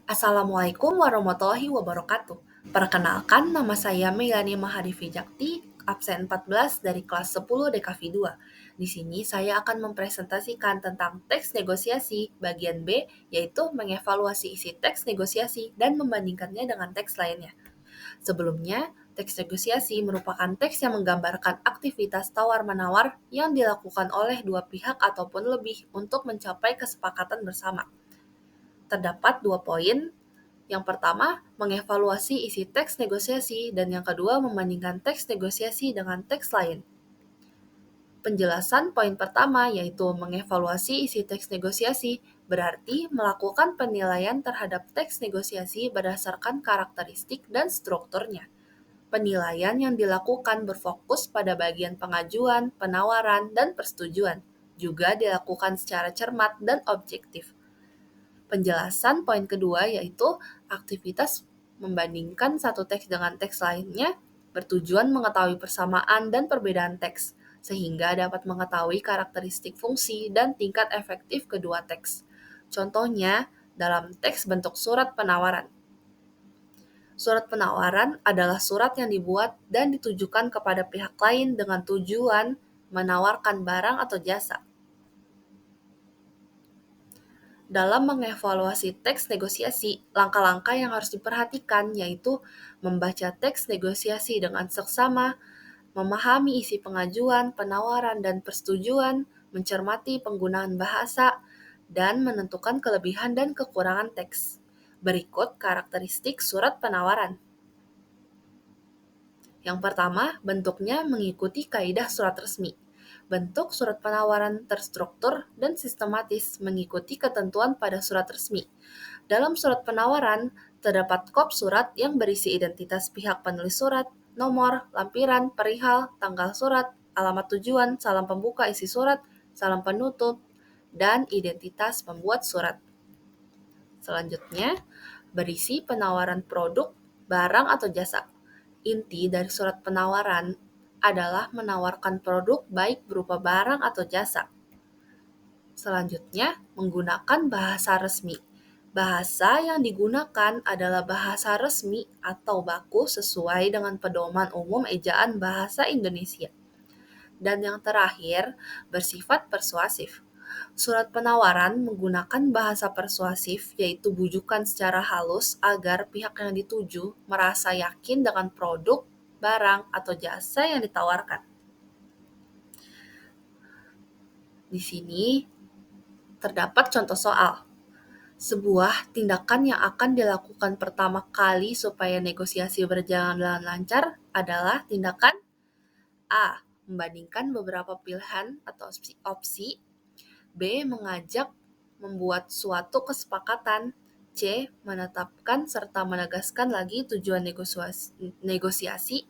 Assalamualaikum warahmatullahi wabarakatuh. Perkenalkan, nama saya Megani Mahadivi Jakti, absen 14 dari kelas 10 DKV 2. Di sini saya akan mempresentasikan tentang teks negosiasi bagian B, yaitu mengevaluasi isi teks negosiasi dan membandingkannya dengan teks lainnya. Sebelumnya, teks negosiasi merupakan teks yang menggambarkan aktivitas tawar-menawar yang dilakukan oleh dua pihak ataupun lebih untuk mencapai kesepakatan bersama. Terdapat 2 poin. Yang pertama, mengevaluasi isi teks negosiasi, dan yang kedua, membandingkan teks negosiasi dengan teks lain. Penjelasan poin pertama yaitu mengevaluasi isi teks negosiasi, berarti melakukan penilaian terhadap teks negosiasi berdasarkan karakteristik dan strukturnya. Penilaian yang dilakukan berfokus pada bagian pengajuan, penawaran, dan persetujuan, juga dilakukan secara cermat dan objektif. Penjelasan poin kedua yaitu aktivitas membandingkan satu teks dengan teks lainnya bertujuan mengetahui persamaan dan perbedaan teks, sehingga dapat mengetahui karakteristik fungsi dan tingkat efektif kedua teks. Contohnya, dalam teks bentuk surat penawaran. Surat penawaran adalah surat yang dibuat dan ditujukan kepada pihak lain dengan tujuan menawarkan barang atau jasa. Dalam mengevaluasi teks negosiasi, langkah-langkah yang harus diperhatikan yaitu membaca teks negosiasi dengan seksama, memahami isi pengajuan, penawaran, dan persetujuan, mencermati penggunaan bahasa, dan menentukan kelebihan dan kekurangan teks. Berikut karakteristik surat penawaran. Yang pertama, bentuknya mengikuti kaidah surat resmi. Bentuk surat penawaran terstruktur dan sistematis mengikuti ketentuan pada surat resmi. Dalam surat penawaran, terdapat kop surat yang berisi identitas pihak penulis surat, nomor, lampiran, perihal, tanggal surat, alamat tujuan, salam pembuka isi surat, salam penutup, dan identitas pembuat surat. Selanjutnya, berisi penawaran produk, barang, atau jasa. Inti dari surat penawaran adalah menawarkan produk baik berupa barang atau jasa. Selanjutnya, menggunakan bahasa resmi. Bahasa yang digunakan adalah bahasa resmi atau baku sesuai dengan pedoman umum ejaan bahasa Indonesia. Dan yang terakhir, bersifat persuasif. Surat penawaran menggunakan bahasa persuasif, yaitu bujukan secara halus agar pihak yang dituju merasa yakin dengan produk, barang, atau jasa yang ditawarkan. Di sini terdapat contoh soal. Sebuah tindakan yang akan dilakukan pertama kali supaya negosiasi berjalan dengan lancar adalah tindakan A. Membandingkan beberapa pilihan atau opsi. B. Mengajak membuat suatu kesepakatan. C. Menetapkan serta menegaskan lagi tujuan negosiasi.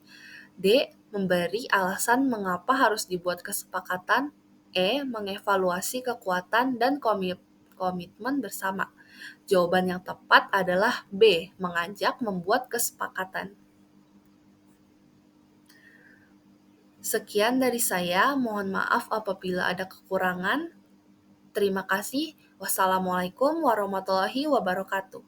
D. Memberi alasan mengapa harus dibuat kesepakatan. E. Mengevaluasi kekuatan dan komitmen bersama. Jawaban yang tepat adalah B. Mengajak membuat kesepakatan. Sekian dari saya, mohon maaf apabila ada kekurangan. Terima kasih. Wassalamualaikum warahmatullahi wabarakatuh.